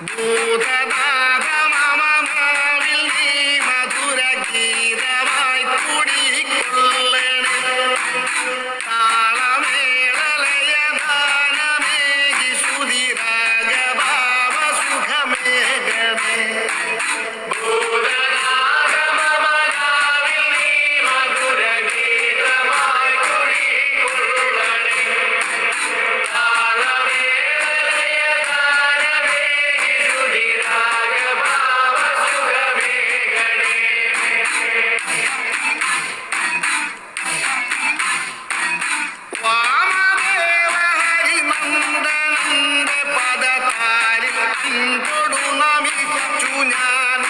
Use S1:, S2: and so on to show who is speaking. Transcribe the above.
S1: ഭൂതനാഥ മമ നാവിൽ നീ മധുര ഗീതമായി കുടികൊള്ളണേ. താളമേളലയദാനമേകി ശ്രുതിരാഗഭാവ സുഖമേകണേ. ഭൂതനാഥ മമ നാവിൽ നീ മധുര ഗീതമായി കുടികൊള്ളണേ. താളമേളലയദാനമേകി ശ്രുതിരാഗഭാവ സുഖമേകണേ. വാമദേവ ഹരിനന്ദനന്റെ പദതാരിൽ അൻപൊടു നമിച്ചു ഞാൻ.